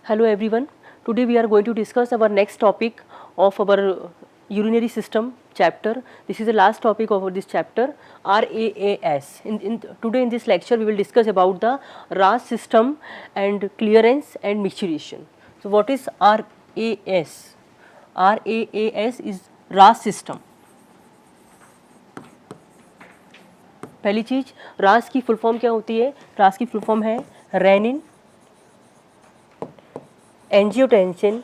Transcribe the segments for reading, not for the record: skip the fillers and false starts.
Hello everyone. Today we are going to discuss our next topic of our urinary system chapter. This is the last topic of this chapter, RAAS. Today in this lecture we will discuss about the RAS system and clearance and micturition. So what is RAS? RAAS is RAS system. पहली चीज, रास की full form क्या होती है? रास की full form है रेनिन एंजियोटेंसिन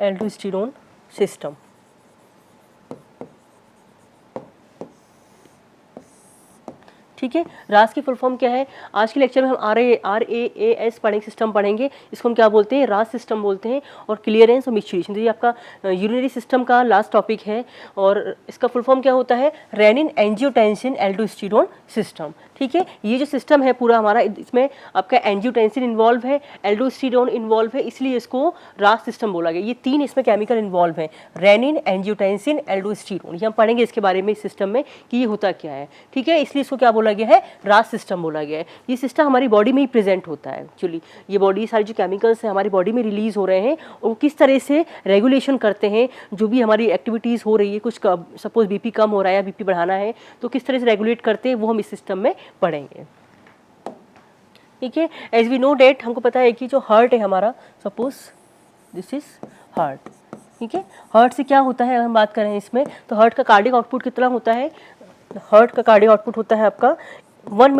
एल्डोस्टेरोन सिस्टम. ठीक है, रास की फुल फॉर्म क्या है? आज के लेक्चर में हम RAAS पढ़ेंगे, सिस्टम पढ़ेंगे. इसको हम क्या बोलते हैं? रास सिस्टम बोलते हैं. और क्लियरेंस और मिक्सचुरेशन, तो ये आपका यूरिनरी सिस्टम का लास्ट टॉपिक है. और इसका फुल फॉर्म क्या होता है? Renin angiotensin aldosterone system. ठीक है, ये जो सिस्टम है पूरा हमारा, इसमें आपका एंजियोटेंसिन इन्वॉल्व है, एल्डोस्टेरोन इन्वॉल्व है, इसलिए इसको रास सिस्टम बोला गया. ये तीन इसमें केमिकल इन्वॉल्व है, रेनिन एंजियोटेंसिन एल्डोस्टेरोन. ये हम पढ़ेंगे इसके बारे में, इस सिस्टम में कि ये होता क्या है. ठीक है, इसलिए इसको क्या बोला गया है? रास सिस्टम बोला गया है. ये सिस्टम हमारी बॉडी में ही प्रेजेंट होता है. एक्चुअली ये बॉडी, सारी जो केमिकल्स हैं हमारी बॉडी में रिलीज हो रहे हैं, वो किस तरह से रेगुलेशन करते हैं. जो भी हमारी एक्टिविटीज़ हो रही है, कुछ सपोज बीपी कम हो रहा है या बीपी बढ़ाना है, तो किस तरह से रेगुलेट करते हैं वो हम इस सिस्टम में पढ़ेंगे. ठीक है, एज वी नो डेट, हमको पता है कि जो हार्ट है हमारा, सपोज दिस इज हार्ट. ठीक है, हार्ट से क्या होता है, अगर हम बात करें इसमें, तो हार्ट का कार्डियक आउटपुट कितना होता है? हार्ट का कार्डियक आउटपुट होता है आपका 1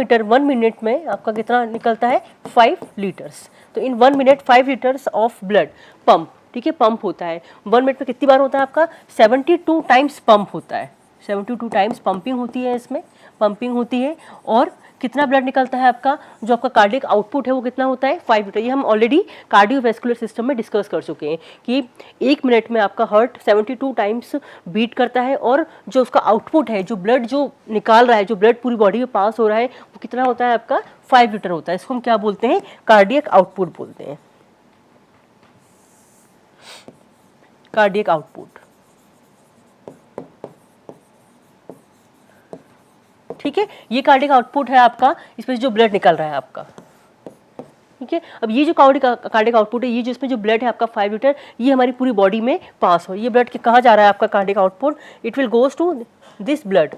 मिनट में आपका कितना निकलता है? 5 लीटर्स. तो इन 1 minute 5 litres of blood pump. ठीक है, पंप होता है 1 मिनट में. कितनी बार होता है आपका? 72 टाइम्स पंप होता है. 72 टाइम्स पंपिंग होती है, इसमें पंपिंग होती है. और कितना ब्लड निकलता है आपका? जो आपका कार्डियक आउटपुट है वो कितना होता है? 5 लीटर. ये हम ऑलरेडी कार्डियोवैस्कुलर सिस्टम में डिस्कस कर चुके हैं कि 1 मिनट में आपका हार्ट 72 टाइम्स बीट करता है, और जो उसका आउटपुट है, जो ब्लड जो निकाल रहा है, जो ब्लड पूरी बॉडी में पास हो रहा है, वो कितना होता है आपका? 5 लीटर होता है. इसको हम क्या बोलते हैं? कार्डियक आउटपुट बोलते हैं. Cardiac output. ठीक है, ये कार्डियक आउटपुट है आपका, इसमें जो ब्लड निकल रहा है आपका. ठीक है, अब ये जो कार्डियक आउटपुट है, ये जो इसमें जो ब्लड है आपका 5 लीटर, ये हमारी पूरी बॉडी में पास हो. ये ब्लड कहाँ जा रहा है आपका cardiac output? It will goes to this blood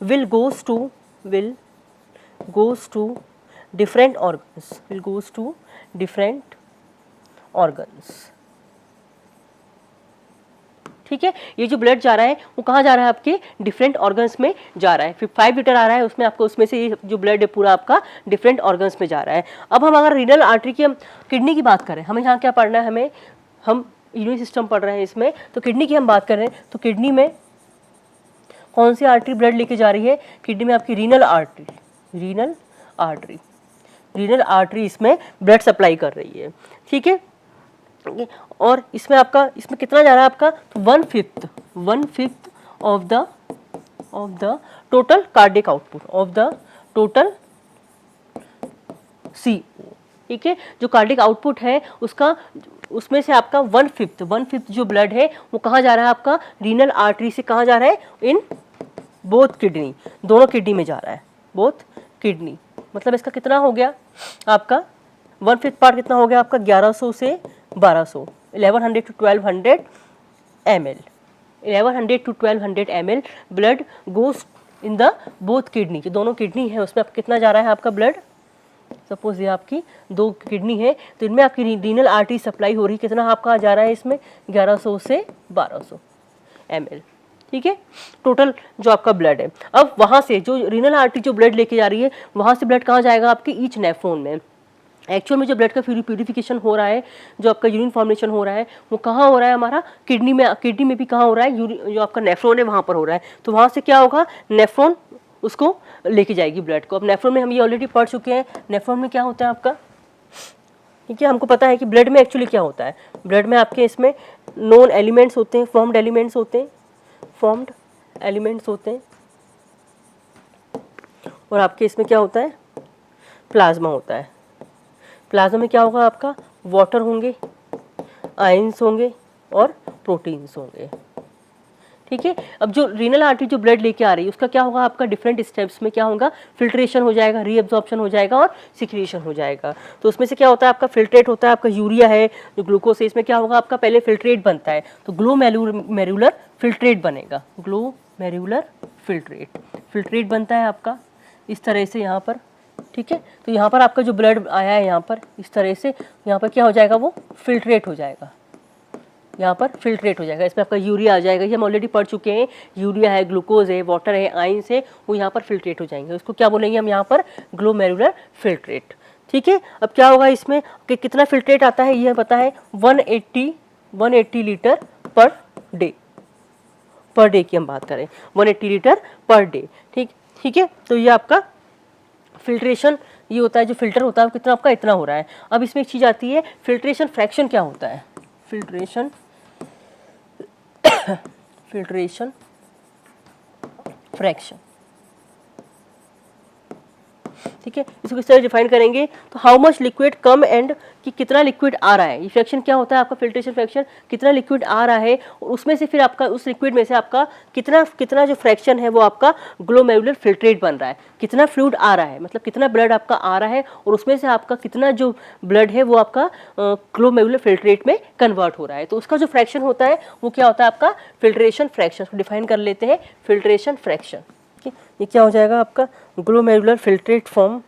will goes to different organs. ठीक है, ये जो ब्लड जा रहा है वो कहाँ जा रहा है? आपके डिफरेंट ऑर्गन्स में जा रहा है. फिर 5 लीटर आ रहा है उसमें आपको, उसमें से ये जो ब्लड है पूरा आपका डिफरेंट ऑर्गन्स में जा रहा है. अब हम अगर रीनल आर्टरी की, हम किडनी की बात करें, हमें यहाँ क्या पढ़ना है? हम यूरिनरी सिस्टम पढ़ रहे हैं इसमें, तो किडनी की हम बात कर रहे हैं. तो किडनी में कौन सी आर्टरी ब्लड लेके जा रही है? किडनी में आपकी रीनल आर्टरी इसमें ब्लड सप्लाई कर रही है. ठीक है, और इसमें कितना जा रहा है आपका? तो 1/5 of the total cardiac output, of the total CO. ठीक है, जो कार्डियक आउटपुट है उसमें से आपका 1/5 जो ब्लड है वो कहाँ जा रहा है आपका? रीनल आर्टरी से. कहाँ जा रहा है? इन बोथ किडनी, दोनों किडनी में जा रहा है. बोथ किडनी मतलब इसका कितना हो गया आपका? 1/5 पार्ट कितना हो गया आपका? 1100 से 1200, 1100 to 1200 ml. 1100 to 1200 ml blood goes in the both kidney. जो दोनों किडनी है उसमें कितना जा रहा है आपका ब्लड? सपोज ये आपकी 2 किडनी है, तो इनमें आपकी रीनल आर्टरी सप्लाई हो रही है. कितना आपका जा रहा है इसमें? 1100 से 1200 ml. ठीक है, टोटल जो आपका ब्लड है. अब वहाँ से जो रीनल आर्टरी जो ब्लड लेके जा रही है, वहाँ से ब्लड कहाँ जाएगा? आपके ईच नेफ्रॉन में. एक्चुअल में जो ब्लड का प्यूरिफिकेशन हो रहा है, जो आपका यूरिन फॉर्मेशन हो रहा है, वो कहाँ हो रहा है? हमारा किडनी में भी कहाँ हो रहा है? जो आपका नेफ्रॉन है वहाँ पर हो रहा है. तो वहाँ से क्या होगा? नेफ्रॉन उसको लेके जाएगी ब्लड को. अब नेफ्रॉन में हम ये ऑलरेडी पढ़ चुके हैं. नेफ्रॉन में क्या होता है आपका? ठीक है, हमको पता है कि ब्लड में एक्चुअली क्या होता है. ब्लड में आपके इसमें नॉन एलिमेंट्स होते हैं, फॉर्म्ड एलिमेंट्स होते हैं, और आपके इसमें क्या होता है? प्लाज्मा होता है. प्लाज्मा में क्या होगा आपका? वाटर होंगे, आयंस होंगे और प्रोटीन्स होंगे। ठीक है, अब जो रीनल आर्टरी जो ब्लड लेके आ रही है उसका क्या होगा, आपका डिफरेंट स्टेप्स में क्या होगा, फिल्ट्रेशन हो जाएगा, रीअब्जॉर्प्शन हो जाएगा और सिक्रीशन हो जाएगा। तो उसमें से क्या होता है, आपका फिल्ट्रेट होता है, आपका यूरिया है जो ग्लूकोज है, इसमें क्या होगा, आपका पहले फिल्ट्रेट बनता है, तो ग्लोमेरुलर फिल्ट्रेट बनेगा, ग्लोमेरुलर फिल्ट्रेट बनता है आपका इस तरह से यहाँ पर। ठीक है, तो यहाँ पर आपका जो ब्लड आया है यहाँ पर इस तरह से, यहाँ पर क्या हो जाएगा, वो फिल्ट्रेट हो जाएगा, यहाँ पर फिल्ट्रेट हो जाएगा, इसमें आपका यूरिया आ जाएगा, ये हम ऑलरेडी पढ़ चुके हैं, यूरिया है, ग्लूकोज है, वाटर है, आयंस है, वो यहाँ पर फिल्ट्रेट हो जाएंगे, उसको क्या बोलेंगे हम यहाँ पर, ग्लोमेरुलर फिल्ट्रेट। ठीक है, अब क्या होगा इसमें कि कितना फिल्ट्रेट आता है ये पता है, 180 लीटर पर डे की हम बात करें, 180 लीटर पर डे। ठीक है, तो ये आपका फिल्ट्रेशन ये होता है, जो फिल्टर होता है कितना आपका इतना हो रहा है। अब इसमें एक चीज़ आती है, फिल्ट्रेशन फ्रैक्शन क्या होता है, फिल्ट्रेशन फ्रैक्शन। ठीक है, इसको किस तरह डिफाइन करेंगे, तो how much liquid come and, कि कितना लिक्विड आ रहा है, ये फ्रैक्शन क्या होता है आपका, फिल्ट्रेशन फ्रैक्शन, कितना लिक्विड आ रहा है और उसमें से फिर आपका उस लिक्विड में से आपका कितना जो फ्रैक्शन है वो आपका ग्लोमेरुलर फिल्ट्रेट बन रहा है, कितना फ्लूइड आ रहा है, मतलब कितना ब्लड आपका आ रहा है और उसमें से आपका कितना जो ब्लड है वो आपका ग्लोमेरुलर फिल्ट्रेट में कन्वर्ट हो रहा है, तो उसका जो फ्रैक्शन होता है वो क्या होता है आपका फिल्ट्रेशन फ्रैक्शन। डिफाइन कर लेते हैं फिल्ट्रेशन फ्रैक्शन। ये क्या हो जाएगा आपका ग्लोमेरुलर फिल्ट्रेट फॉर्म।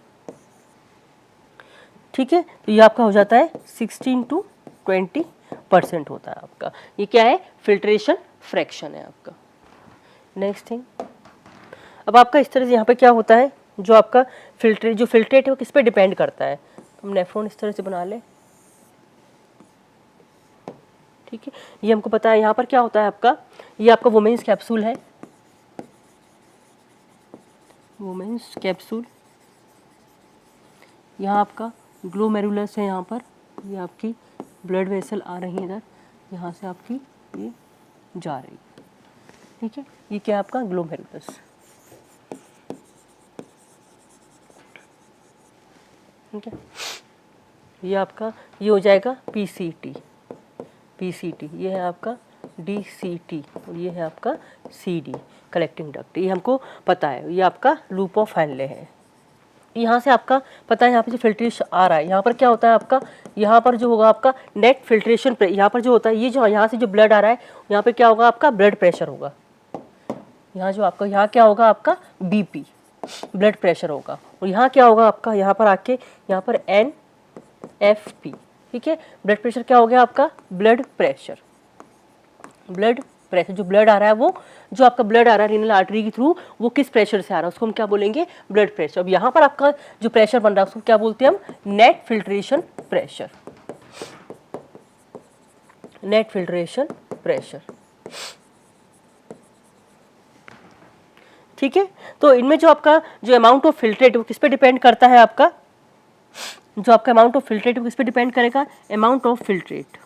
ठीक है, तो ये आपका हो जाता है 16 to 20% होता है आपका, ये क्या है, फिल्ट्रेशन फ्रैक्शन है आपका। नेक्स्ट थिंग, अब आपका इस तरह से यहाँ पे क्या होता है, जो आपका फिल्ट्रेट है वो किस पे डिपेंड करता है, तो हम नेफ्रॉन इस तरह से बना लें। ठीक है, ये हमको पता है यहाँ पर क्या होता है आपका, ये आपका वुमेन्स कैप्सूल है, वुमेन्स कैप्सूल, यहाँ आपका ग्लोमेरुलस है, यहाँ पर ये आपकी ब्लड वेसल आ रही है इधर, यहाँ से आपकी ये जा रही है। ठीक है, ये क्या है आपका ग्लोमेरुलस। ठीक है, ये आपका ये हो जाएगा पीसीटी, ये है आपका डीसीटी और ये है आपका सीडी कलेक्टिंग डक्ट, ये हमको पता है, ये आपका लूप ऑफ हैनले है। यहाँ से आपका पता है यहाँ पे जो फिल्ट्रेशन आ रहा है, यहाँ पर क्या होता है आपका, यहाँ पर जो होगा आपका नेट फिल्ट्रेशन, यहाँ पर जो होता है ये जो यहाँ से जो ब्लड आ रहा है यहाँ पे क्या होगा आपका ब्लड प्रेशर होगा, यहाँ जो आपका यहाँ क्या होगा आपका बीपी ब्लड प्रेशर होगा, और यहाँ क्या होगा आपका यहाँ पर आके यहाँ पर NFP। ठीक है, ब्लड प्रेशर क्या हो गया आपका ब्लड प्रेशर, जो ब्लड आ रहा है वो जो आपका ब्लड आ रहा है रीनल आर्टरी के थ्रू वो किस प्रेशर से आ रहा है उसको हम क्या बोलेंगे ब्लड प्रेशर। अब यहाँ पर आपका जो प्रेशर बन रहा है उसको क्या बोलते हैं हम नेट फिल्ट्रेशन प्रेशर। ठीक है, तो इनमें जो आपका जो अमाउंट ऑफ फिल्ट्रेट वो किस पे डिपेंड करता है, आपका जो आपका अमाउंट ऑफ फिल्ट्रेट वो किस पे डिपेंड करेगा, amount of filtrate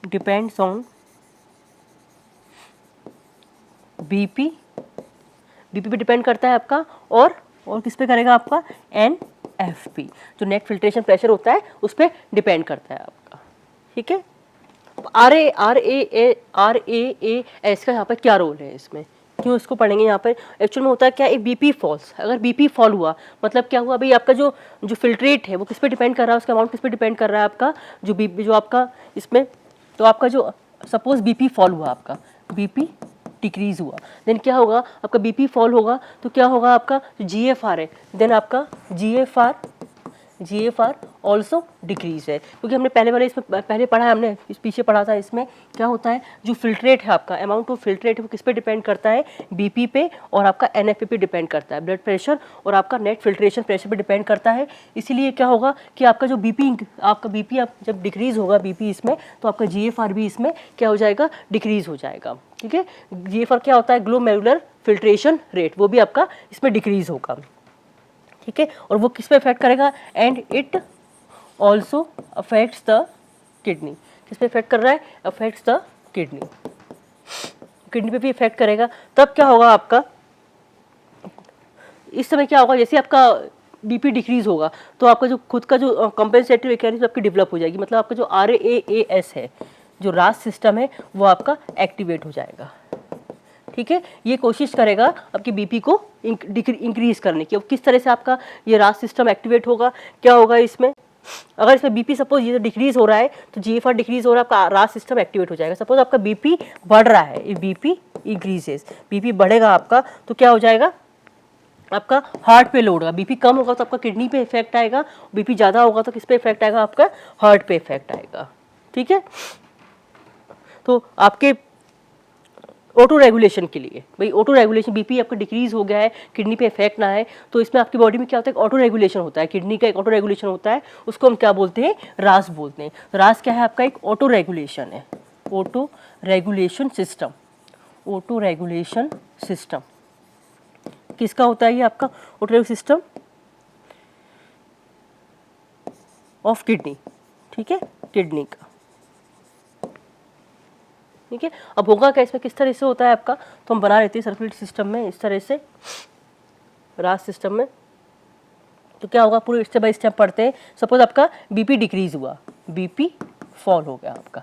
depends on BP पे डिपेंड करता है आपका, और किस पे करेगा आपका NFP जो नेट फिल्ट्रेशन प्रेशर होता है उस पर डिपेंड करता है आपका। ठीक है, RAAS का यहाँ पर क्या रोल है, इसमें क्यों इसको पढ़ेंगे, यहाँ पर एक्चुअल में होता है क्या, एक बीपी फॉल्स, अगर बीपी फॉल हुआ मतलब क्या हुआ भाई, आपका जो फिल्ट्रेट है वो किस पे डिपेंड कर रहा है, उसका अमाउंट किस पे डिपेंड कर रहा है आपका जो आपका इसमें, तो आपका जो सपोज बीपी फॉल हुआ, आपका बीपी डिक्रीज हुआ, देन क्या होगा आपका बीपी फॉल होगा तो क्या होगा आपका जो GFR है, देन आपका GFR ऑल्सो डिक्रीज है, क्योंकि हमने पहले पढ़ा है, हमने इस पीछे पढ़ा था, इसमें क्या होता है जो फिल्ट्रेट है आपका अमाउंट ऑफ फिल्ट्रेट है वो किस पे डिपेंड करता है, बीपी पे और आपका NFP पे डिपेंड करता है, ब्लड प्रेशर और आपका नेट फिल्ट्रेशन प्रेशर पे डिपेंड करता है। इसीलिए क्या होगा कि आपका जो बीपी आप जब डिक्रीज होगा बीपी इसमें, तो आपका GFR भी इसमें क्या हो जाएगा, डिक्रीज हो जाएगा। ठीक है, GFR क्या होता है, ग्लोमेरुलर फिल्ट्रेशन रेट, वो भी आपका इसमें डिक्रीज होगा। ठीक है, और वो किस पे इफेक्ट करेगा, and it also affects the kidney, किस पे इफेक्ट कर रहा है, अफेक्ट्स द किडनी पे भी इफेक्ट करेगा। तब क्या होगा आपका, इस समय क्या होगा, जैसे आपका बीपी डिक्रीज होगा तो आपका जो खुद का जो कंपेंसेटरी मैकेनिज्म आपकी डेवलप हो जाएगी, मतलब आपका जो RAAS है, जो रास सिस्टम है, वो आपका एक्टिवेट हो जाएगा। ठीक है, ये कोशिश करेगा आपकी बीपी को इंक्रीज करने की। अब किस तरह से आपका ये रास सिस्टम एक्टिवेट होगा, क्या होगा इसमें, अगर इसमें बीपी सपोज ये डिक्रीज हो रहा है तो GFR डिक्रीज हो रहा है, आपका रास सिस्टम एक्टिवेट हो जाएगा। सपोज आपका बीपी बढ़ रहा है, बीपी इंक्रीजेस, बीपी बढ़ेगा आपका तो क्या हो जाएगा, आपका हार्ट पे लोड होगा। बीपी कम होगा तो आपका किडनी पे इफेक्ट आएगा, बीपी ज़्यादा होगा तो किस पे इफेक्ट आएगा, आपका हार्ट पे इफेक्ट आएगा। ठीक है, तो आपके ऑटो रेगुलेशन के लिए, भाई ऑटो रेगुलेशन, बीपी आपका डिक्रीज हो गया है, किडनी पे इफेक्ट ना है, तो इसमें आपकी बॉडी में क्या होता है, ऑटो रेगुलेशन होता है, किडनी का एक ऑटो रेगुलेशन होता है, उसको हम क्या बोलते हैं, रास बोलते हैं। तो रास क्या है, आपका एक ऑटो रेगुलेशन है, auto regulation system. Auto regulation system किसका होता है, ये आपका auto regulation system of kidney. ठीक है, किडनी का। ठीक है, अब होगा क्या इसमें, किस तरह से होता है आपका, तो हम बना लेते हैं सर्कुलेटरी सिस्टम में इस तरह से, रास सिस्टम में। तो क्या होगा, पूरे स्टेप बाय स्टेप पढ़ते हैं। सपोज आपका बीपी डिक्रीज हुआ, बीपी फॉल हो गया आपका।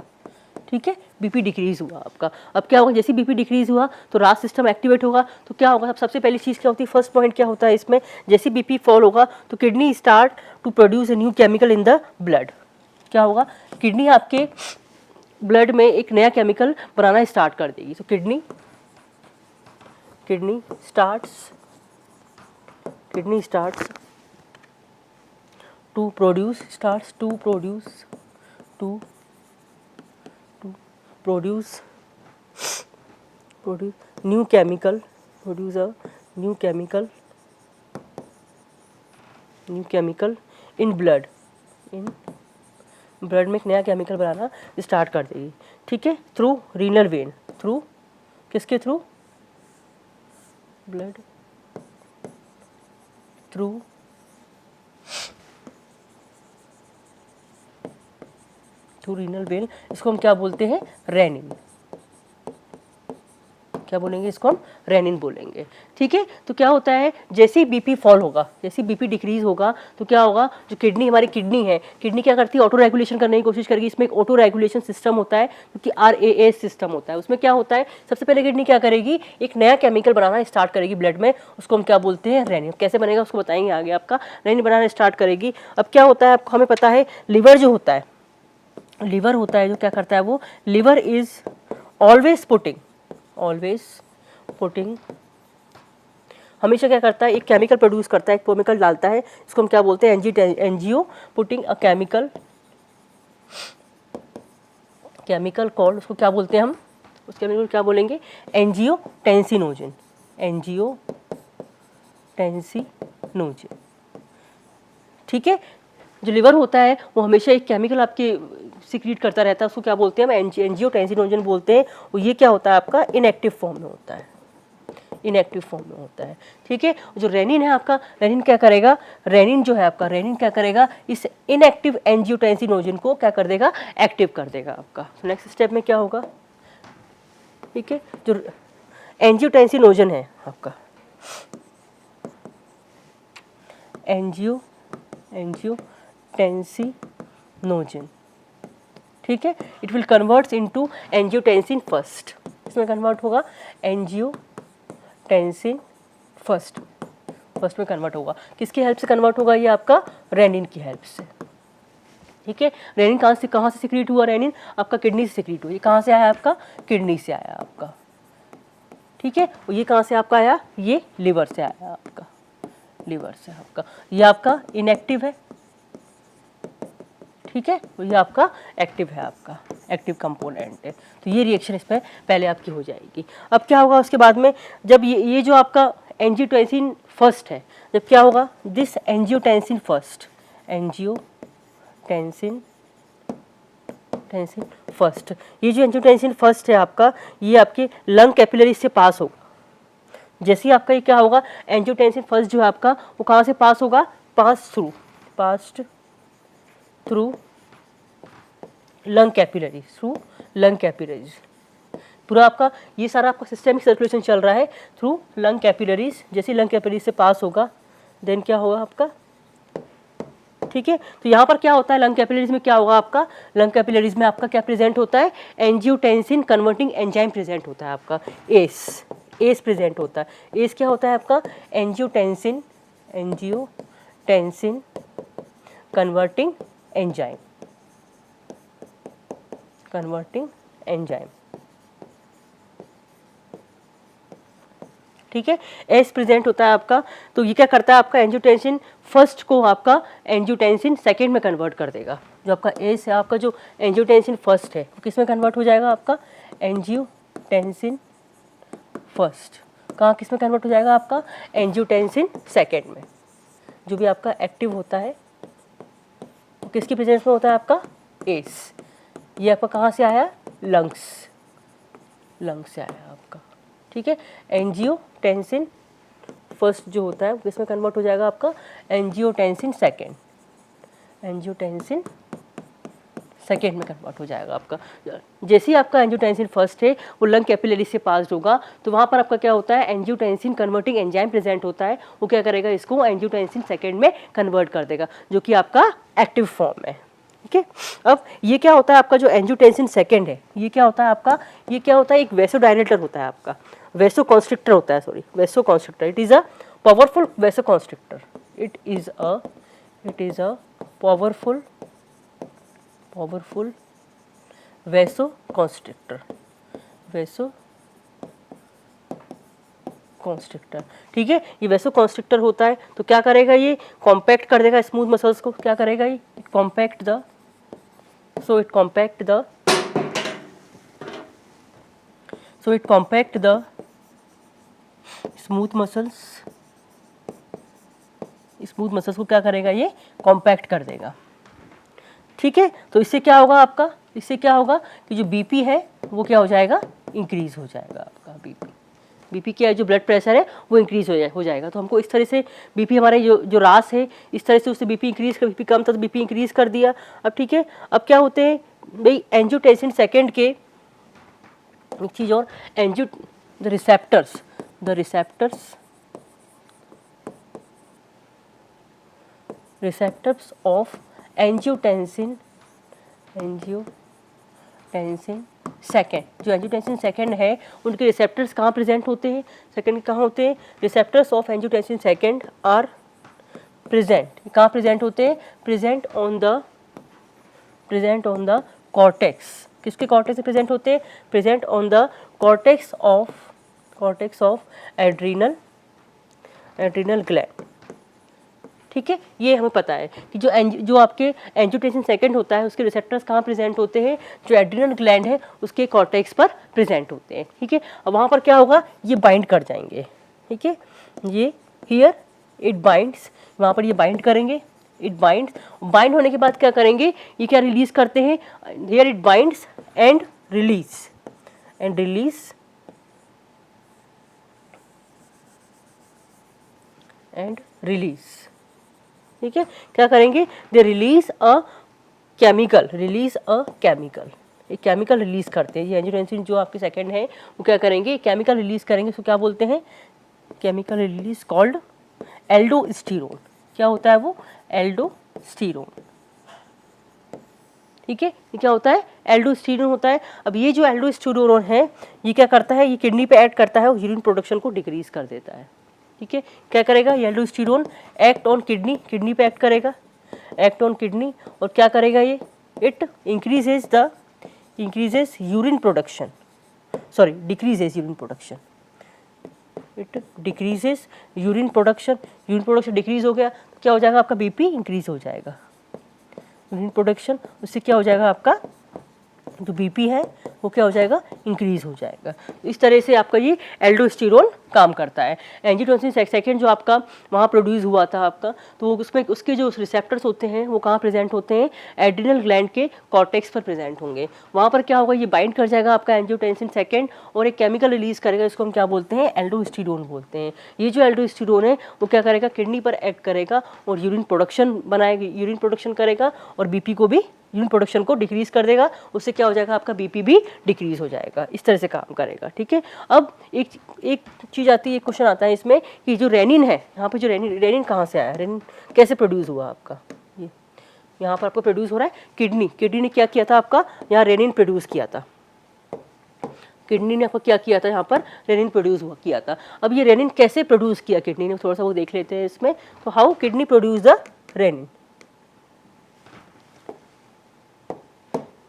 ठीक है, बीपी डिक्रीज हुआ आपका। अब क्या होगा, जैसे बीपी डिक्रीज हुआ तो रास सिस्टम एक्टिवेट होगा, तो क्या होगा, सबसे पहली चीज़ क्या होती है, फर्स्ट पॉइंट क्या होता है इसमें, जैसे बीपी फॉल होगा तो kidney start to produce a new chemical in the blood. क्या होगा, किडनी आपके ब्लड में एक नया केमिकल बनाना स्टार्ट कर देगी। तो kidney starts to produce new chemical, produce a new chemical in blood में एक नया केमिकल बनाना स्टार्ट कर देगी। ठीक है, थ्रू रीनल वेन, थ्रू किसके through, blood through renal vein, इसको हम क्या बोलते हैं, रेनिन। क्या बोलेंगे इसको, हम रेनिन बोलेंगे। ठीक है, तो क्या होता है, जैसे ही बीपी फॉल होगा, जैसे बीपी डिक्रीज होगा तो क्या होगा, जो किडनी हमारी किडनी है, किडनी क्या करती है, ऑटो रेगुलेशन करने की कोशिश करेगी। इसमें एक ऑटो रेगुलेशन सिस्टम होता है क्योंकि RAAS सिस्टम होता है। उसमें क्या होता है, सबसे पहले किडनी क्या करेगी, एक नया केमिकल बनाना स्टार्ट करेगी ब्लड में, उसको हम क्या बोलते हैं, रेनिन। कैसे बनेगा उसको बताएंगे आगे, आपका रेनिन बनाना स्टार्ट करेगी। अब क्या होता है, आपको हमें पता है, लिवर जो होता है, लिवर होता है जो क्या करता है, वो लिवर इज ऑलवेज पुटिंग हमेशा क्या करता है, एक केमिकल प्रोड्यूस करता है, एक केमिकल डालता है, इसको हम क्या बोलते हैं, angio putting a chemical called, उसको क्या बोलते हैं हम, उस केमिकल क्या बोलेंगे, एंजियोटेंसिनोजन। ठीक है, जो लिवर होता है वो हमेशा एक केमिकल आपके सिक्रीट करता रहता है, उसको क्या बोलते हैं, हम एंजियोटेंसिनोजन बोलते हैं। और ये क्या होता है, आपका इनएक्टिव फॉर्म में होता है, ठीक है, जो रेनिन है आपका, रेनिन क्या करेगा, रेनिन जो है आपका, रेनिन क्या करेगा, इस इनएक्टिव एंजियोटेंसिनोजन को क्या कर देगा, एक्टिव कर देगा आपका। नेक्स्ट स्टेप में क्या होगा, ठीक है, जो एंजियोटेंसिनोजन है आपका, एंजियोटेंसिनोजन, ठीक है, it will converts into angiotensin first. इसमें कन्वर्ट होगा एंजियोटेंसिन फर्स्ट में कन्वर्ट होगा। किसकी हेल्प से कन्वर्ट होगा, ये आपका रेनिन की हेल्प से। ठीक है, रेनिन कहाँ से सिक्रीट हुआ, रेनिन आपका किडनी से सिक्रीट हुआ। ये कहाँ से आया, आपका किडनी से आया आपका। ठीक है, और ये कहाँ से आपका आया, ये लिवर से आया आपका, लिवर से आपका। ये आपका इनएक्टिव है, ठीक है, और ये आपका एक्टिव है, आपका एक्टिव कंपोनेंट है। तो ये रिएक्शन इसमें पहले आपकी हो जाएगी। अब क्या होगा उसके बाद में, जब ये जो आपका एंजियोटेंसिन फर्स्ट है, जब क्या होगा, दिस एंजियोटेंसिन फर्स्ट ये जो एंजियोटेंसिन फर्स्ट है आपका, ये आपके लंग कैपिलरी से पास होगा। जैसे ही आपका ये क्या होगा, एंजियोटेंसिन फर्स्ट जो है आपका, वो कहाँ से पास होगा, पास थ्रू लंग कैपिलरीज, पूरा आपका ये सारा आपका सिस्टेमिक सर्कुलेशन चल रहा है थ्रू लंग कैपिलरीज। जैसे लंग कैपिलरीज से पास होगा, देन क्या होगा आपका, ठीक है। तो यहाँ पर क्या होता है, लंग कैपिलरीज में क्या होगा आपका, लंग कैपिलरीज में आपका क्या प्रेजेंट होता है, एंजियोटेंसिन कन्वर्टिंग एंजाइम प्रेजेंट होता है आपका, एस प्रेजेंट होता है। एस क्या होता है आपका, एंजियोटेंसिन कन्वर्टिंग एंजाइम, ठीक है। एस प्रेजेंट होता है आपका, तो ये क्या करता है आपका, एंजियोटेंसिन फर्स्ट को आपका एंजियोटेंसिन सेकेंड में कन्वर्ट कर देगा। जो आपका एस है, आपका जो एंजियोटेंसिन फर्स्ट है, किस में कन्वर्ट हो जाएगा आपका, एंजियोटेंसिन फर्स्ट, कहाँ किस में कन्वर्ट हो जाएगा आपका, एंजियोटेंसिन सेकेंड में। जो भी आपका एक्टिव होता है तो किसकी प्रेजेंस में होता है आपका, एस। ये आपका कहाँ से आया, लंग्स से आया आपका, ठीक है। एंजियोटेंसिन फर्स्ट जो होता है किसमें कन्वर्ट हो जाएगा आपका, एंजियोटेंसिन सेकेंड में कन्वर्ट हो जाएगा आपका। जैसे ही आपका एंजियोटेंसिन फर्स्ट है वो लंग कैपिलरी से पास होगा, तो वहाँ पर आपका क्या होता है, एंजियोटेंसिन कन्वर्टिंग एंजाइम प्रेजेंट होता है, वो क्या करेगा, इसको एंजियोटेंसिन सेकेंड में कन्वर्ट कर देगा, जो कि आपका एक्टिव फॉर्म है, ठीक है। अब ये क्या होता है आपका, जो एंजियोटेंसिन सेकेंड है, ये क्या होता है आपका, ये क्या होता है, एक वेसोडायलेटर होता है आपका, वेसोकॉन्स्ट्रिक्टर होता है, sorry vasoconstrictor. It is a powerful vasoconstrictor, it is a powerful vasoconstrictor, ठीक है। ये वेसोकॉन्स्ट्रिक्टर होता है, तो क्या करेगा, ये कॉम्पैक्ट कर देगा स्मूथ मसल्स को, क्या करेगा ये, कॉम्पैक्ट द स्मूथ मसल्स को क्या करेगा, ये कॉम्पैक्ट कर देगा, ठीक है। तो इससे क्या होगा आपका, इससे क्या होगा कि जो बीपी है वो क्या हो जाएगा, इंक्रीज हो जाएगा आपका, बीपी क्या है, जो ब्लड प्रेशर है वो इंक्रीज हो जाएगा। तो हमको इस तरह से बीपी हमारे जो रास है, इस तरह से उससे बीपी इंक्रीज कर, बीपी कम था तो बीपी इंक्रीज कर दिया। अब ठीक है, अब क्या होते हैं भाई, एंजियोटेंसिन सेकेंड के एक चीज़ और, the receptors of angiotensin second, जो एंजियोटेंसिन सेकेंड है उनके रिसेप्टर्स कहाँ प्रेजेंट होते हैं, सेकेंड कहाँ होते हैं, receptors of angiotensin second are present, कहाँ प्रेजेंट होते हैं, प्रेजेंट ऑन द कॉर्टेक्स, किसके कॉर्टेक्स से प्रेजेंट होते हैं, present on the cortex of adrenal gland, ठीक है। ये हमें पता है कि जो आपके एंजियोटेंसिन सेकेंड होता है उसके रिसेप्टर्स कहाँ प्रेजेंट होते हैं, जो एड्रिनल ग्लैंड है उसके कॉर्टेक्स पर प्रेजेंट होते हैं, ठीक है। अब वहाँ पर क्या होगा, ये बाइंड कर जाएंगे, ठीक है, ये हियर इट बाइंड्स, वहाँ पर ये बाइंड करेंगे, इट बाइंड होने के बाद क्या करेंगे, ये क्या रिलीज करते हैं, here it binds and release ठीक है। क्या करेंगे, दे रिलीज अ केमिकल, एक केमिकल रिलीज करते हैं। ये एंजियोटेंसिन जो आपके सेकंड है वो क्या करेंगे, केमिकल रिलीज करेंगे, उसको क्या बोलते हैं, केमिकल रिलीज कॉल्ड एल्डोस्टेरोन। क्या होता है वो, एल्डोस्टेरोन, ठीक है। ये क्या होता है, एल्डोस्टेरोन होता है। अब ये जो एल्डोस्टेरोन है ये क्या करता है, ये किडनी पे एक्ट करता है और यूरिन प्रोडक्शन को डिक्रीज कर देता है, ठीक है। क्या करेगा, एल्डोस्टेरोन एक्ट ऑन किडनी पे एक्ट करेगा, और क्या करेगा ये, it decreases urine production, decrease हो गया तो क्या हो जाएगा आपका, बीपी इंक्रीज हो जाएगा, यूरिन प्रोडक्शन, उससे क्या हो जाएगा आपका जो बीपी है वो क्या हो जाएगा, इंक्रीज हो जाएगा। इस तरह से आपका ये एल्डोस्टेरोन काम करता है। एंजियोटेंसिन सेकेंड जो आपका वहाँ प्रोड्यूस हुआ था आपका, तो वो उसमें उसके जो रिसेप्टर्स होते हैं वो कहाँ प्रेजेंट होते हैं, एड्रिनल ग्लैंड के कॉर्टेक्स पर प्रेजेंट होंगे। वहाँ पर क्या होगा, ये बाइंड कर जाएगा आपका एंजियोटेंसिन सेकेंड और एक केमिकल रिलीज करेगा, इसको हम क्या बोलते हैं, एल्डोस्टेरोन बोलते हैं। ये जो एल्डोस्टेरोन है वो क्या करेगा, किडनी पर एक्ट करेगा और यूरिन प्रोडक्शन करेगा और बीपी को भी, यूरिन प्रोडक्शन को डिक्रीज कर देगा, उससे क्या हो जाएगा आपका बीपी भी डिक्रीज हो जाएगा। इस तरह से काम करेगा, ठीक है। अब एक चीज़ आती है, एक क्वेश्चन आता है इसमें कि जो रेनिन है, यहाँ पे जो रेनिन कहाँ से आया, रेनिन कैसे प्रोड्यूस हुआ आपका, ये यहाँ पर आपको प्रोड्यूस हो रहा है किडनी ने क्या किया था आपका, यहाँ रेनिन प्रोड्यूस किया था, किडनी ने आपको क्या किया था, यहाँ पर रेनिन प्रोड्यूस हुआ किया था। अब ये रेनिन कैसे प्रोड्यूस किया किडनी ने, थोड़ा सा वो देख लेते हैं इसमें। तो how kidney produce the renin,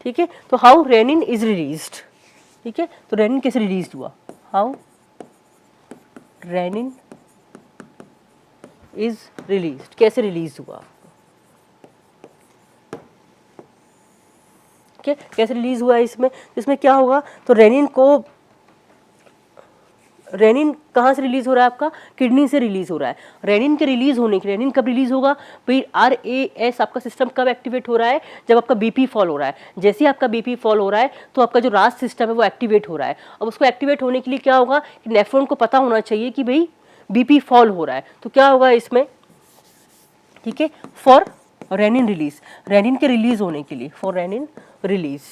ठीक है। तो हाउ रेनिन इज रिलीज्ड, ठीक है। तो रेनिन कैसे रिलीज हुआ, हाउ रेनिन इज रिलीज्ड, कैसे रिलीज हुआ, ठीक है, कैसे रिलीज हुआ है इसमें क्या होगा। तो रेनिन कहाँ से रिलीज हो रहा है आपका, किडनी से रिलीज हो रहा है। रेनिन के रिलीज होने के, रेनिन कब रिलीज होगा, फिर RAS आपका सिस्टम कब एक्टिवेट हो रहा है, जब आपका BP फॉल हो रहा है। जैसे ही आपका BP फॉल हो रहा है तो आपका जो रास सिस्टम है वो एक्टिवेट हो रहा है। अब उसको एक्टिवेट होने के लिए क्या होगा कि नेफ्रॉन को पता होना चाहिए कि भाई BP फॉल हो रहा है, तो क्या होगा इसमें, ठीक है, फॉर रेनिन रिलीज, रेनिन के रिलीज होने के लिए, फॉर रेनिन रिलीज,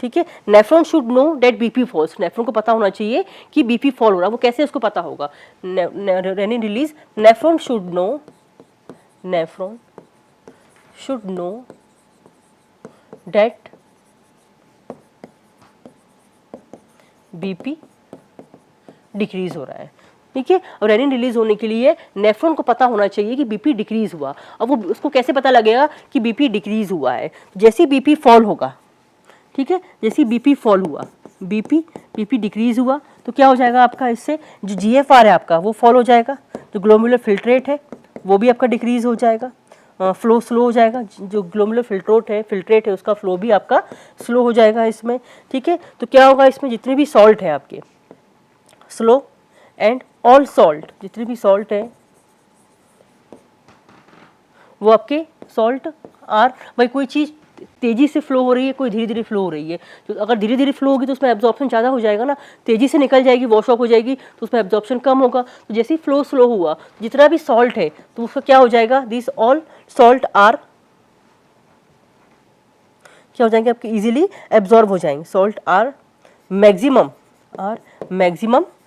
ठीक है। Nephron should know that BP falls, nephron को पता होना चाहिए कि BP फॉल हो रहा है। वो कैसे उसको पता होगा, renin release, nephron should know that BP decrease हो रहा है, ठीक है। और रेनिन रिलीज होने के लिए नेफ्रॉन को पता होना चाहिए कि BP डिक्रीज हुआ। अब वो उसको कैसे पता लगेगा कि BP डिक्रीज हुआ है, जैसे ही BP फॉल होगा, ठीक है, जैसे BP फॉल हुआ, BP डिक्रीज हुआ तो क्या हो जाएगा आपका, इससे जो GFR है आपका वो फॉल हो जाएगा, जो ग्लोमेरुलर फिल्ट्रेट है वो भी आपका डिक्रीज हो जाएगा, फ्लो स्लो हो जाएगा, जो ग्लोमेरुलर फिल्ट्रेट है उसका फ्लो भी आपका स्लो हो जाएगा इसमें, ठीक है। तो क्या होगा इसमें, जितने भी सॉल्ट है आपके, स्लो एंड ऑल सॉल्ट, जितने भी सॉल्ट है वो आपके सॉल्ट आर, भाई कोई चीज़ तेजी से फ्लो हो रही है, कोई धीरे धीरे फ्लो हो रही है, तो अगर धीरे धीरे फ्लो होगी तो उसमें एब्जॉर्प्शन ज़्यादा हो जाएगा ना, तेजी से निकल जाएगी, वॉश ऑफ हो जाएगी तो उसमें एब्जॉर्प्शन कम होगा। तो जैसे ही फ्लो स्लो हुआ, जितना भी सॉल्ट है तो उसका क्या हो जाएगा, दिस ऑल सॉल्ट आर क्या हो जाएंगे आपके, इजीली एब्जॉर्ब हो जाएंगे, सॉल्ट आर मैक्सिमम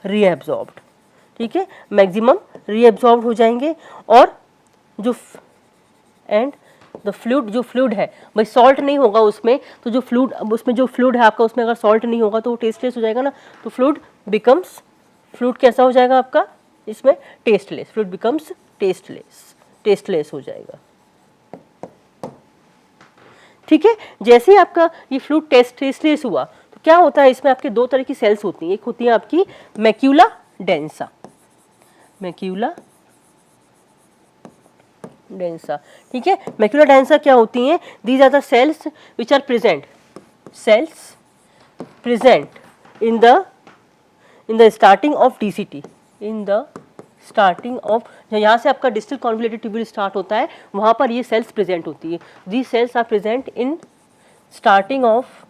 रीएब्जॉर्ब्ड, ठीक है, मैक्सिमम रीएब्जॉर्ब हो जाएंगे। और जो एंड द फ्लूइड, जो फ्लूइड है भाई सॉल्ट नहीं होगा उसमें, तो जो फ्लूइड, अब उसमें जो फ्लूइड है आपका, उसमें अगर सॉल्ट नहीं होगा तो वो टेस्टलेस हो जाएगा ना, तो फ्लूइड कैसा हो जाएगा आपका इसमें, टेस्टलेस, फ्लूइड बिकम्स टेस्टलेस हो जाएगा, ठीक है। जैसे ही आपका ये फ्लूइड टेस्टलेस हुआ तो क्या होता है इसमें, आपके दो तरह की सेल्स होती हैं, एक होती है आपकी मैक्यूला डेंसा, ठीक है। मैक्यूला डेंसा क्या होती हैं, these are the cells which are present in the starting of DCT, in the starting of, यहाँ से आपका डिस्टल कॉन्वोल्यूटेड ट्यूब्यूल स्टार्ट होता है, वहाँ पर ये सेल्स प्रेजेंट होती है। These cells are present in starting of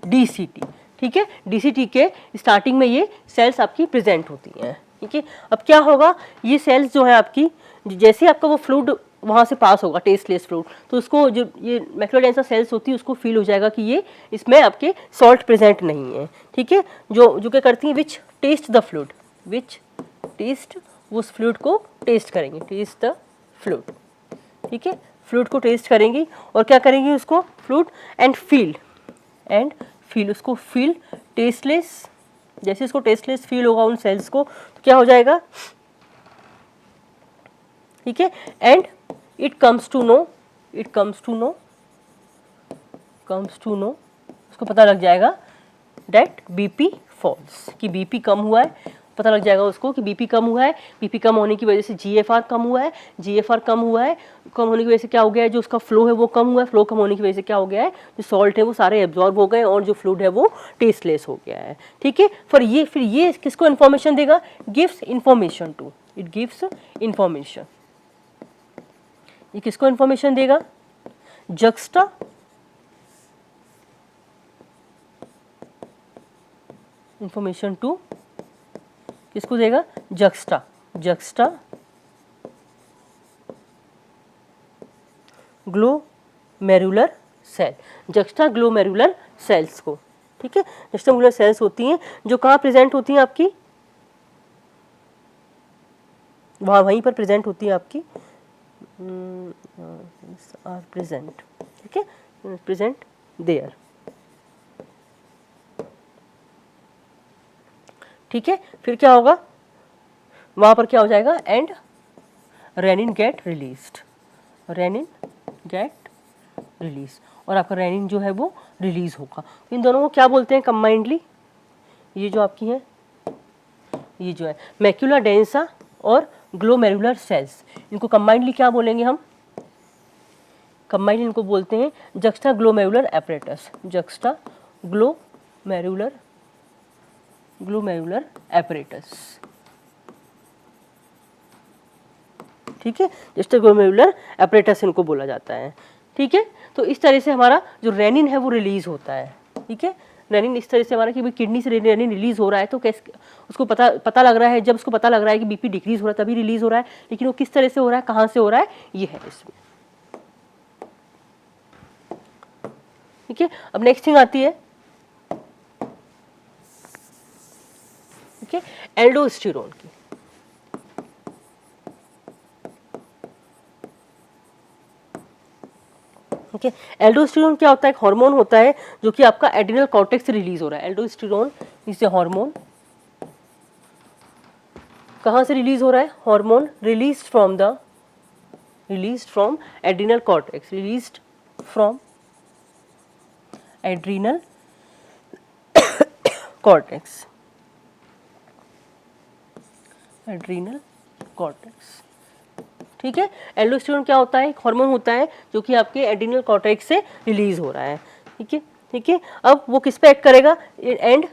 DCT, ठीक है। DCT के स्टार्टिंग में ये सेल्स आपकी प्रेजेंट होती हैं, ठीक है। अब क्या होगा, ये सेल्स जो है आपकी, जैसे आपका वो फ्लूइड वहाँ से पास होगा, टेस्टलेस फ्लूइड, तो उसको जो ये मैक्यूला डेंसा सेल्स होती है उसको फील हो जाएगा कि ये इसमें आपके सॉल्ट प्रेजेंट नहीं है, ठीक है। जो क्या करती हैं, विच टेस्ट उस फ्लूइड को टेस्ट करेंगे, टेस्ट द फ्लूइड, ठीक है, फ्लूइड को टेस्ट करेंगी और क्या करेंगी उसको, फ्लूइड एंड फील उसको फील टेस्टलेस। जैसे इसको टेस्टलेस फील होगा उन सेल्स को तो क्या हो जाएगा, ठीक है। And it comes to know उसको पता लग जाएगा दैट BP फॉल्स, कि BP कम हुआ है, पता लग जाएगा उसको कि BP कम हुआ है। BP कम होने की वजह से GFR कम हुआ है, कम होने की वजह से क्या हो गया है, जो उसका फ्लो है वो कम हुआ है, फ्लो कम होने की वजह से क्या हो गया है, जो सॉल्ट है वो सारे एब्जॉर्ब हो गए और जो फ्लूइड है वो टेस्टलेस हो गया है, ठीक है। फिर ये किसको इन्फॉर्मेशन देगा, gives information to, it gives information, ये किसको इन्फॉर्मेशन देगा, जक्स्टा इन्फॉर्मेशन टू, किसको देगा, जक्स्टा ग्लोमेरुलर सेल्स को, ठीक है। जक्स्टा ग्लोमेरुलर सेल्स होती हैं जो कहाँ प्रेजेंट होती हैं आपकी, वहाँ वहीं पर प्रेजेंट होती है आपकी, आर प्रेजेंट, ठीक है, प्रेजेंट देयर, ठीक है। फिर क्या होगा, वहाँ पर क्या हो जाएगा, and renin get released, renin get release, और आपका रेनिन जो है वो रिलीज होगा। इन दोनों को क्या बोलते हैं कंबाइंडली, ये जो आपकी है, ये जो है मैक्यूला डेंसा और ग्लोमेरुलर सेल्स, इनको कंबाइंडली क्या बोलेंगे हम, कंबाइंडली इनको बोलते हैं juxta glomerular apparatus, juxta glomerular apparatus, ठीक है, जक्स्टा ग्लोमेरुलर एपरेटस इनको बोला जाता है, ठीक है। तो इस तरह से हमारा जो रेनिन है वो रिलीज होता है, ठीक है। रेनिन इस तरह से हमारा कि भाई किडनी से रेनिन रिलीज हो रहा है, तो कैसे उसको पता लग रहा है, जब उसको पता लग रहा है कि बीपी डिक्रीज हो रहा है तभी रिलीज हो रहा है, लेकिन वो किस तरह से हो रहा है, कहाँ से हो रहा है, ये है इसमें, ठीक है। अब नेक्स्ट थिंग आती है, ठीक है, एल्डोस्टेरोन की। ठीक है, एल्डोस्टेरोन क्या होता है, एक हार्मोन होता है जो कि आपका एड्रिनल कॉर्टेक्स से रिलीज हो रहा है। एल्डोस्टेरोन इस हार्मोन कहाँ से रिलीज हो रहा है, hormone released from adrenal cortex, released from adrenal cortex, adrenal cortex, ठीक है। एल्डोस्टेरोन क्या होता है, एक हार्मोन होता है जो कि आपके एड्रिनल कॉर्टेक्स से रिलीज हो रहा है, ठीक है, ठीक है। अब वो किस पे एक्ट करेगा, एंड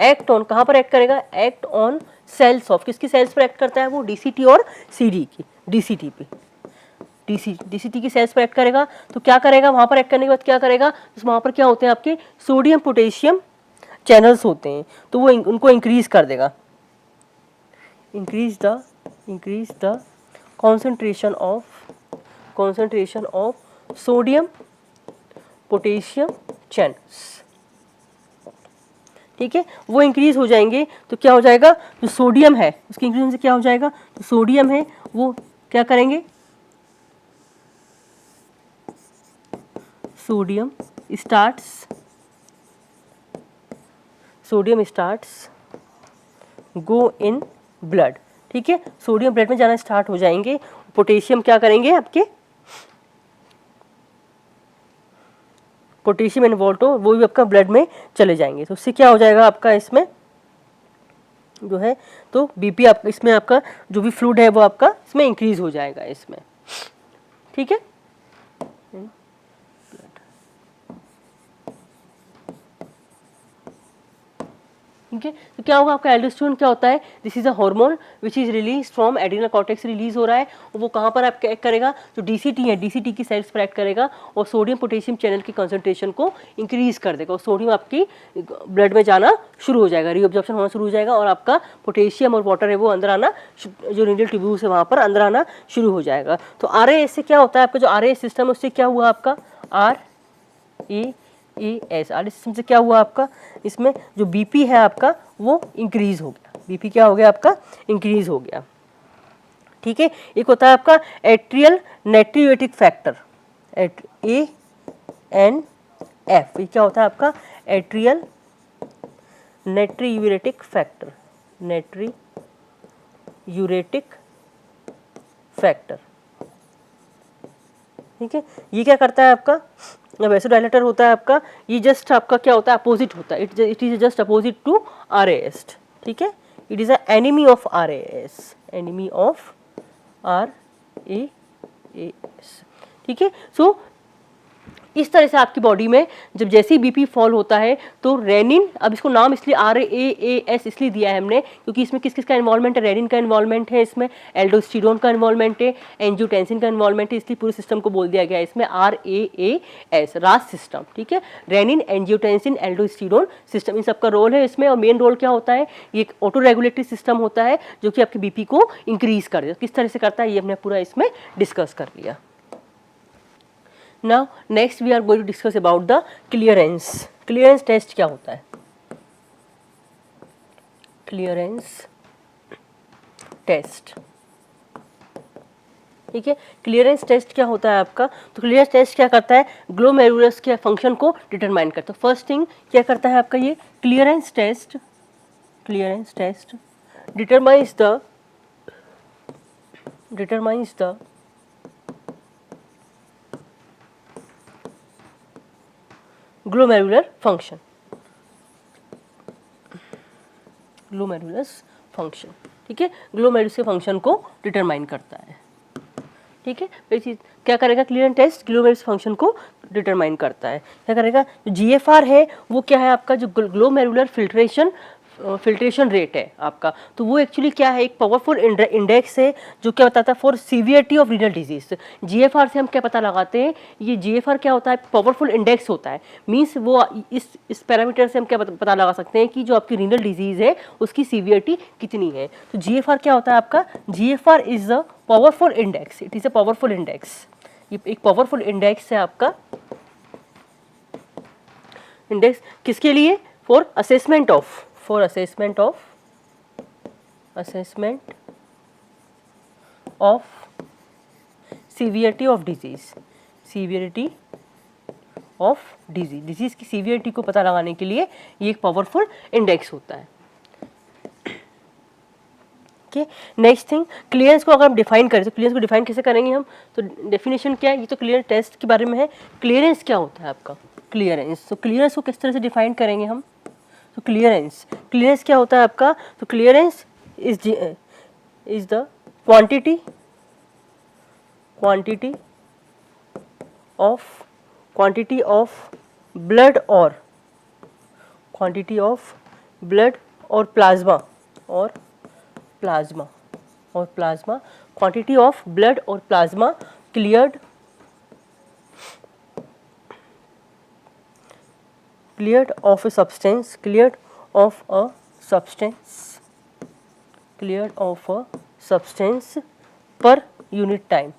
एक्ट ऑन, कहाँ पर एक्ट करेगा, एक्ट ऑन सेल्स ऑफ, किसकी सेल्स पर एक्ट करता है वो, डीसीटी और सीडी की, डीसीटी पे, डीसीटी की सेल्स पर एक्ट करेगा। तो क्या करेगा, वहाँ पर एक्ट करने के बाद क्या करेगा, वहाँ पर क्या होते हैं आपके सोडियम पोटेशियम चैनल्स होते हैं, तो वो उनको इंक्रीज कर देगा, increase the concentration of sodium potassium channels, ठीक है, वो इंक्रीज हो जाएंगे। तो क्या हो जाएगा, जो सोडियम है उसकी इंक्रीज से क्या हो जाएगा, तो सोडियम है वो क्या करेंगे, sodium starts go in blood, ठीक है, सोडियम ब्लड में जाना स्टार्ट हो जाएंगे, पोटेशियम क्या करेंगे आपके, पोटेशियम एंड वोल्टो वो भी आपका ब्लड में चले जाएंगे। तो उससे क्या हो जाएगा आपका इसमें जो है, तो बीपी आपका इसमें आपका जो भी फ्लूइड है वो आपका इसमें इंक्रीज हो जाएगा इसमें, ठीक है। ठीक है, तो क्या होगा आपका एल्डोस्टेरोन क्या होता है, this is a hormone which is release from adrenal cortex, release हो रहा है, वो कहाँ पर आप एक्ट करेगा, जो डीसीटी है डीसीटी की सेल्स पर एक्ट करेगा और सोडियम पोटेशियम चैनल की कंसंट्रेशन को इंक्रीज कर देगा और सोडियम आपकी ब्लड में जाना शुरू हो जाएगा, रीअब्जॉर्प्शन होना शुरू हो जाएगा और आपका पोटेशियम और वाटर है वो अंदर आना, जो रीनल ट्यूब्यूल्स है वहाँ पर अंदर आना शुरू हो जाएगा। तो आरएएस से क्या होता है, आपका जो आरएएस सिस्टम है उससे क्या हुआ आपका, आरएएस सिस्टम से क्या हुआ आपका, इसमें जो बीपी है आपका वो इंक्रीज हो गया, बीपी क्या हो गया आपका, इंक्रीज हो गया, ठीक है। एक होता है आपका एट्रियल नेट्रियूरेटिक फैक्टर, ANF, ये क्या होता है आपका एट्रियल नेट्रियूरेटिक फैक्टर, नेट्रियूरेटिक फैक्टर, ठीक है। ये क्या करता है आपका, वैसोडाइलेटर होता है आपका, ये जस्ट आपका क्या होता है, अपोजिट होता है, it is just opposite to RAS, ठीक है, it is a enemy of RAS, enemy of RAS, ठीक है। सो इस तरह से आपकी बॉडी में जब जैसे ही बीपी फॉल होता है तो रेनिन, अब इसको नाम इसलिए RAAS इसलिए दिया है हमने क्योंकि इसमें किस किस का इन्वॉल्वमेंट है, रेनिन का इन्वॉल्वमेंट है, इसमें एल्डोस्टेरोन का इन्वॉल्वमेंट है, एंजियोटेंसिन का इन्वॉल्वमेंट है, इसलिए पूरे सिस्टम को बोल दिया गया है इसमें RAAS, रास सिस्टम, ठीक है, रेनिन एंजियोटेंसिन एल्डोस्टेरोन सिस्टम, इन सबका रोल है इसमें। और मेन रोल क्या होता है, ये एक ऑटो रेगुलेटरी सिस्टम होता है जो कि आपके बीपी को इंक्रीज कर देता है। किस तरह से करता है ये हमने पूरा इसमें डिस्कस कर लिया। Now next we are going to discuss about the clearance. Clearance test क्या होता है? Clearance test ठीक है। क्लियरेंस टेस्ट क्या होता है आपका, तो क्लियरेंस टेस्ट क्या करता है, ग्लोमेरुलस के फंक्शन को डिटरमाइन करता है। फर्स्ट थिंग क्या करता है आपका ये clearance test determines the glomerular function, glomerulus function, ठीक है, ग्लोमेरुलस के फंक्शन को डिटरमाइन करता है। ठीक है, पहली चीज क्या करेगा क्लियरेंस टेस्ट, ग्लोमेरुलस फंक्शन को डिटरमाइन करता है। क्या करेगा, जो जीएफआर है वो क्या है आपका, जो ग्लोमेरुलर फिल्ट्रेशन रेट है आपका, तो वो एक्चुअली क्या है, एक पावरफुल इंडेक्स है जो क्या बताता है for severity of renal disease. GFR से हम क्या पता लगाते हैं, ये जीएफआर क्या होता है, पावरफुल इंडेक्स होता है, मींस वो इस पैरामीटर से हम क्या पता लगा सकते हैं कि जो आपकी रीनल डिजीज है उसकी सीवियरिटी कितनी है। तो जीएफआर क्या होता है आपका, GFR is a powerful index, it is a powerful index, ये एक पावरफुल इंडेक्स है आपका। इंडेक्स किसके लिए, for assessment of severity of disease, disease की सीवियरिटी को पता लगाने के लिए ये एक पावरफुल इंडेक्स होता है। नेक्स्ट थिंग, क्लियरेंस को अगर हम डिफाइन करें तो क्लियरेंस को डिफाइन कैसे करेंगे हम, तो डेफिनेशन क्या है, ये तो क्लियरेंस टेस्ट के बारे में है। क्लियरेंस क्या होता है आपका, क्लियरेंस, तो क्लियरेंस को किस तरह से डिफाइन करेंगे हम, तो क्लियरेंस क्या होता है आपका, तो clearance is the quantity of blood और प्लाज्मा क्वांटिटी ऑफ ब्लड और plasma cleared of a substance per unit time,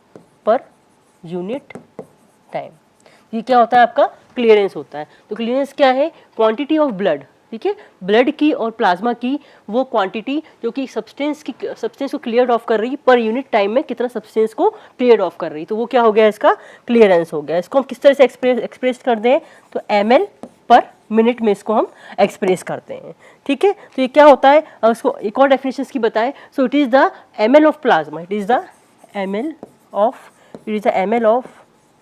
ये क्या होता है आपका, क्लियरेंस होता है। तो क्लियरेंस क्या है, क्वांटिटी ऑफ ब्लड, ठीक है, ब्लड की और प्लाज्मा की वो क्वांटिटी जो कि सब्सटेंस को क्लियर ऑफ कर रही है पर यूनिट टाइम में कितना सब्सटेंस को क्लियर ऑफ कर रही है, तो वो क्या हो गया, इसका क्लियरेंस हो गया। इसको हम किस तरह से एक्सप्रेस कर दें, तो ml पर मिनट में इसको हम एक्सप्रेस करते हैं। ठीक है, तो ये क्या होता है, उसको एक और डेफिनेशन की बताएं, so it is the ml of plasma, it is the ml of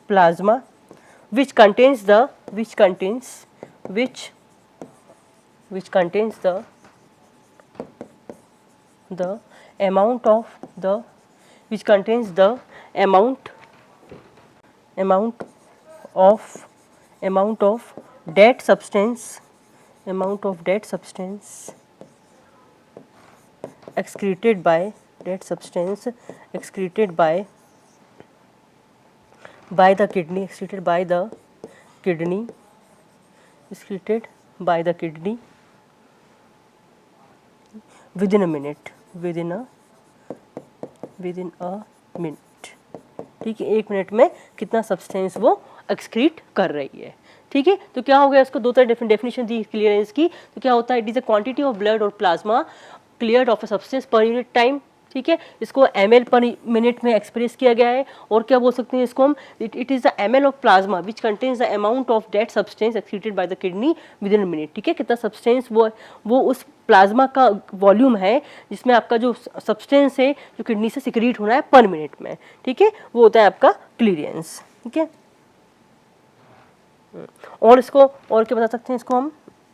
plasma which contains the amount of dead substance excreted by the kidney within a minute, ठीक है, 1 मिनट में कितना सब्सटेंस वो एक्सक्रीट कर रही है। ठीक है, तो क्या हो गया, इसको दो तरह डेफिनेशन दी क्लियरेंस की, तो क्या होता है, it is a quantity of blood और plasma cleared of a substance per unit time. ठीक है, इसको ml पर मिनट में एक्सप्रेस किया गया है। और क्या बोल सकते हैं इसको हम, it is the ml of plasma which contains the amount of dead substance excreted by the kidney with in a minute. ठीक है, कितना सब्सटेंस वो उस प्लाज्मा का वॉल्यूम है जिसमें आपका जो सब्सटेंस है जो किडनी से सिक्रीट होना है पर मिनट में। ठीक है, वो होता है आपका क्लियरेंस। ठीक है, और इसको और क्या बता सकते हैं इसको हम,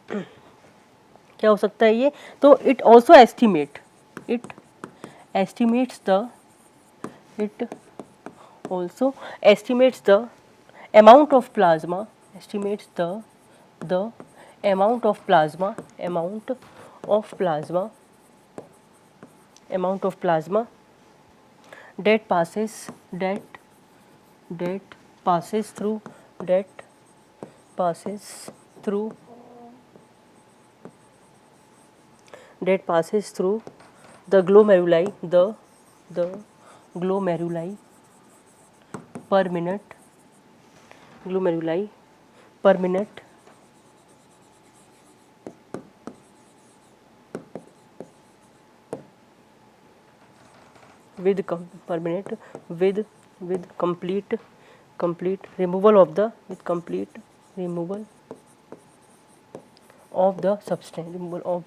क्या हो सकता है ये, तो it also estimates the amount of plasma that passes through the glomeruli per minute with permanent with complete removal of the with complete removal of the substance, removal of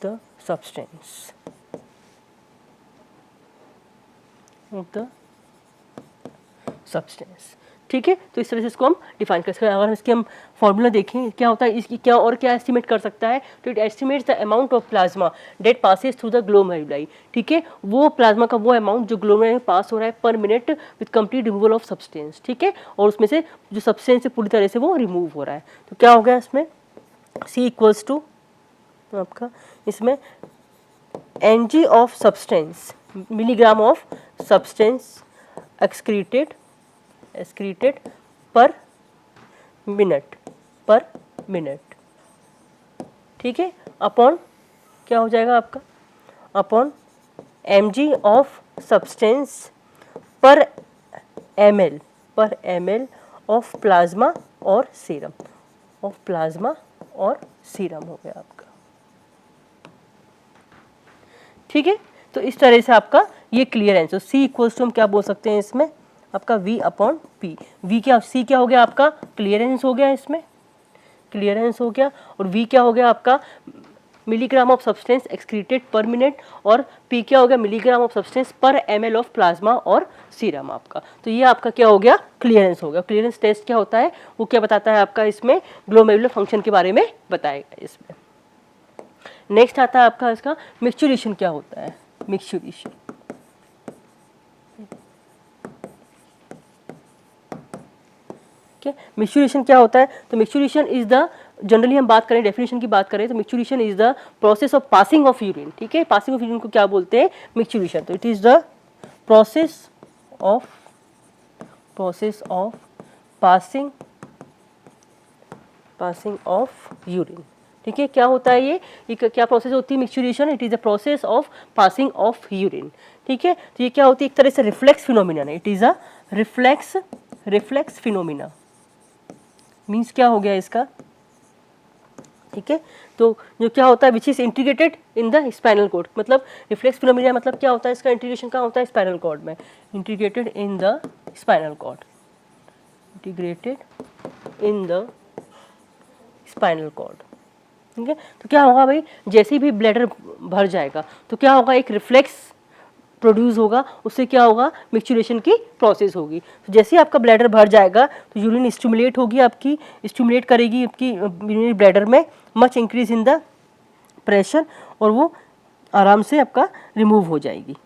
the substance of the substance। ठीक है, तो इस तरह से इसको हम define कर सकते हैं। अगर इसके हम फॉर्मूला देखें क्या होता है, इसकी क्या और क्या एस्टिमेट कर सकता है, तो it estimates the amount of plasma that passes through the glomeruli. ठीक है, वो प्लाज्मा का वो अमाउंट जो ग्लोमेरुलाई में पास हो रहा है पर minute with complete removal of substance. ठीक है, और उसमें से जो सब्सटेंस है पूरी तरह से वो रिमूव हो रहा है। तो क्या हो गया इसमें, C इक्वल्स टू आपका इसमें Ng of substance, milligram of substance excreted पर मिनट। ठीक है, अपॉन क्या हो जाएगा आपका, अपॉन mg ऑफ सब्सटेंस पर ml ऑफ प्लाज्मा और सीरम, हो गया आपका। ठीक है, तो इस तरह से आपका ये clear answer. C equals to हम क्या बोल सकते हैं इसमें, आपका V अपॉन P। V क्या, C क्या हो गया आपका, क्लियरेंस हो गया, इसमें क्लियरेंस हो गया, और V क्या हो गया आपका, मिलीग्राम ऑफ सब्सटेंस एक्सक्रीटेड पर मिनट, और P क्या हो गया, मिलीग्राम ऑफ सब्सटेंस पर ml ऑफ प्लाज्मा और सीरम आपका। तो ये आपका क्या हो गया, क्लियरेंस हो गया। क्लियरेंस टेस्ट क्या होता है, वो क्या बताता है आपका, इसमें ग्लोमेरुलर फंक्शन के बारे में बताएगा इसमें। नेक्स्ट आता है आपका इसका मिक्सचुरेशन क्या होता है, मिक्सचुरेशन। मिक्सचुरेशन क्या होता है, तो मिक्सचुरेशन इज द, जनरली हम बात करें डेफिनेशन की बात करें तो micturition is the process of passing of urine. ठीक है, पासिंग ऑफ यूरिन को क्या बोलते हैं, मिक्सचुरेशन। तो it is the process of passing of urine. ठीक है, क्या होता है ये क्या प्रोसेस होती है micturition, it is the process of passing of urine. ठीक है, तो ये क्या होती है, एक तरह से रिफ्लेक्स फिनोमिना है, it is a reflex phenomena. Means क्या हो गया इसका, ठीक है, तो जो क्या होता है which is integrated in the spinal cord, मतलब रिफ्लेक्स फिनोमिना मतलब क्या होता है, इसका इंटीग्रेशन कहाँ होता है, स्पाइनल कॉर्ड में, integrated in the spinal cord, integrated in the spinal cord. ठीक है, तो क्या होगा भाई, जैसे भी ब्लैडर भर जाएगा तो क्या होगा, एक रिफ्लेक्स प्रोड्यूस होगा, उससे क्या होगा, मिक्सचुरेशन की प्रोसेस होगी। तो जैसे ही आपका ब्लैडर भर जाएगा तो यूरिन स्टिमुलेट होगी, आपकी स्टिमुलेट करेगी आपकी यूरिनरी ब्लैडर में, much increase in the pressure, और वो आराम से आपका रिमूव हो जाएगी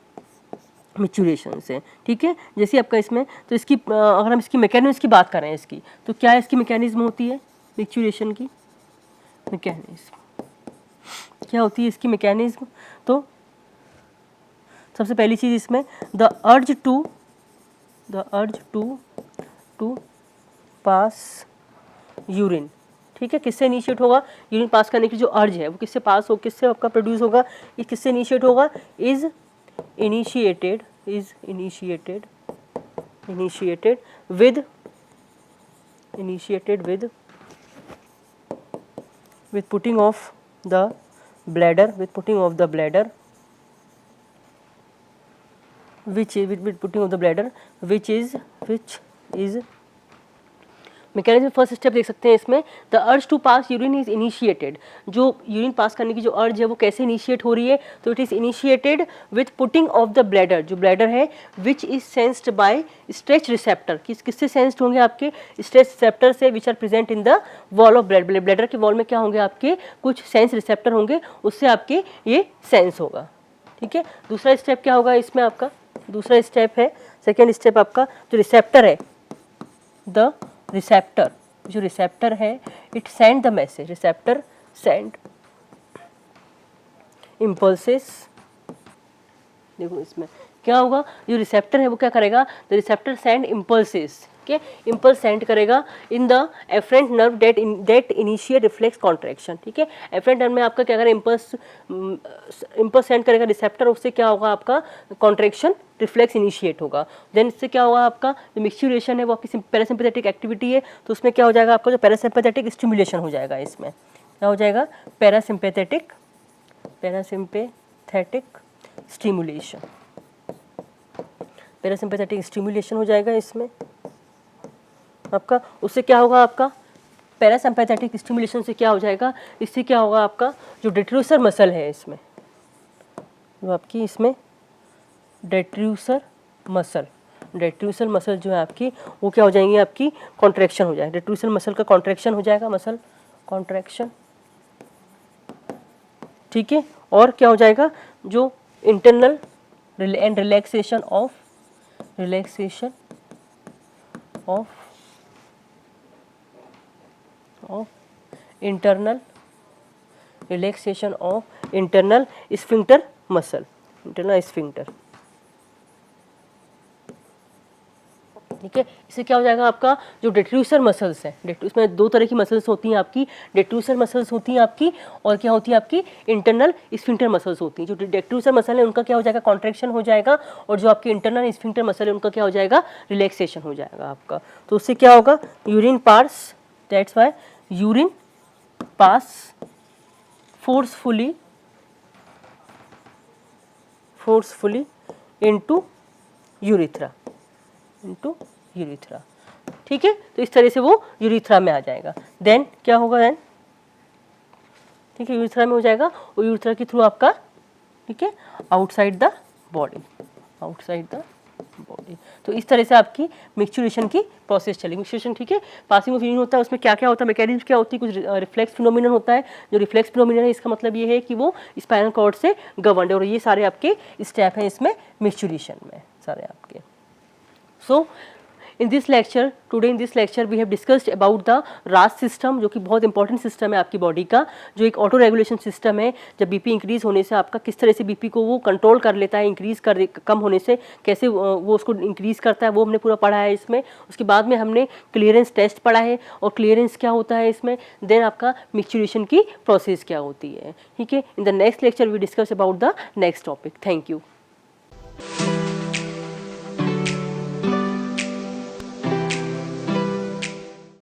मिक्सचुरेशन से। ठीक है, जैसे आपका इसमें, तो इसकी अगर हम इसकी मैकेनिज्म की बात करें इसकी, तो क्या इसकी मैकेनिज्म होती है, मिक्सचुरेशन की मैकेनिज्म क्या होती है, इसकी मैकेनिज्म, तो सबसे पहली चीज इसमें the urge to pass urine. ठीक है, किससे इनिशिएट होगा, यूरिन पास करने की जो अर्ज है वो किससे पास हो, किससे आपका प्रोड्यूस होगा, ये किससे इनिशिएट होगा, is initiated with putting of the bladder, which is mechanism. First step देख सकते हैं इसमें, the urge to pass urine is initiated. जो यूरिन पास करने की जो अर्ज है वो कैसे इनिशिएट हो रही है, तो it is initiated with putting of the bladder, जो ब्लैडर है which is sensed by stretch receptor. किससे सेंस्ड होंगे, आपके स्ट्रेच रिसेप्टर से, which are present in the wall of bladder. Bladder के वॉल में क्या होंगे, आपके कुछ सेंस रिसेप्टर होंगे, उससे आपके ये सेंस होगा। ठीक है, दूसरा स्टेप क्या होगा इसमें, आपका दूसरा स्टेप है, सेकेंड स्टेप आपका जो रिसेप्टर है, द रिसेप्टर, जो रिसेप्टर है, it send the message, receptor send impulses. देखो इसमें क्या होगा, जो रिसेप्टर है वो क्या करेगा, the receptor send impulses, impulse send करेगा in the afferent nerve that initiate reflex contraction. ठीक है, एफरेंट नर्व में आपका क्या करेगा, इम्पल्स सेंड करेगा रिसेप्टर, उससे क्या होगा, आपका कॉन्ट्रैक्शन रिफ्लेक्स इनिशिएट होगा। देन इससे क्या होगा, आपका जो मिक्सचुरेशन है वो आपकी पैरासिम्पैथेटिक एक्टिविटी है, तो उसमें क्या हो जाएगा, आपका जो पैरासिम्पैथेटिक स्टिमुलेशन हो जाएगा, इसमें क्या हो जाएगा, पैरासिम्पैथेटिक स्टिमुलेशन। पैरासिम्पैथेटिक स्टिमुलेशन हो जाएगा इसमें आपका। उससे क्या होगा आपका, पैरासिम्पैथेटिक स्टिमुलेशन से क्या हो जाएगा, इससे क्या होगा आपका जो डेट्रूसर मसल है इसमें, जो आपकी इसमें डेट्रूसर मसल जो है आपकी वो क्या हो जाएंगी, आपकी कॉन्ट्रैक्शन हो जाएगा, डेट्रूसर मसल का कॉन्ट्रैक्शन हो जाएगा, मसल कॉन्ट्रैक्शन, ठीक है। और क्या हो जाएगा, जो internal and relaxation of internal relaxation of internal sphincter muscle, internal sphincter, ठीक है। इससे क्या हो जाएगा आपका जो डेट्रूसर मसल्स है, उसमें दो तरह की मसल्स होती हैं आपकी, डेट्रूसर मसल्स होती हैं आपकी, और क्या होती है आपकी इंटरनल स्फिंक्टर मसल्स होती हैं। जो डेट्रूसर मसल है उनका क्या हो जाएगा, कॉन्ट्रैक्शन हो जाएगा, और जो आपकी इंटरनल स्फिंक्टर मसल है उनका क्या हो जाएगा, रिलैक्सेशन हो जाएगा आपका। तो उससे क्या होगा, urine pass, that's why urine pass forcefully into urethra, ठीक है। तो इस तरह से वो यूरिथ्रा में आ जाएगा। देन क्या होगा, देन ठीक है, यूरिथ्रा में हो जाएगा, और यूरिथ्रा के थ्रू आपका, ठीक है, आउटसाइड द बॉडी। तो इस तरह से आपकी मिक्सचुरेशन की प्रोसेस चलेगी। मिक्सचुरेशन, ठीक है, पासिंग ऑफ यूरिन होता है, उसमें क्या क्या होता है, मैकेनिज्म क्या होती है, कुछ रिफ्लेक्स फिनोमिनन होता है। जो रिफ्लेक्स फिनोमिनन है इसका मतलब ये है कि वो स्पाइनल कॉर्ड से गवर्नड है, और ये सारे आपके स्टेप हैं इसमें मिक्सचुरेशन में सारे आपके। So in this lecture, we have discussed about the RAS system, जो कि बहुत इंपॉर्टेंट सिस्टम है आपकी बॉडी का, जो एक ऑटो रेगुलेशन सिस्टम है। जब बीपी इंक्रीज होने से आपका किस तरह से बीपी को वो कंट्रोल कर लेता है, कम होने से कैसे वो उसको इंक्रीज करता है, वो हमने पूरा पढ़ा है इसमें। उसके बाद में हमने क्लियरेंस टेस्ट पढ़ा है, और क्लियरेंस क्या होता है इसमें, देन आपका मिक्सचुरेशन की प्रोसेस क्या होती है, ठीक है। In the next lecture we discuss about the next topic. Thank you.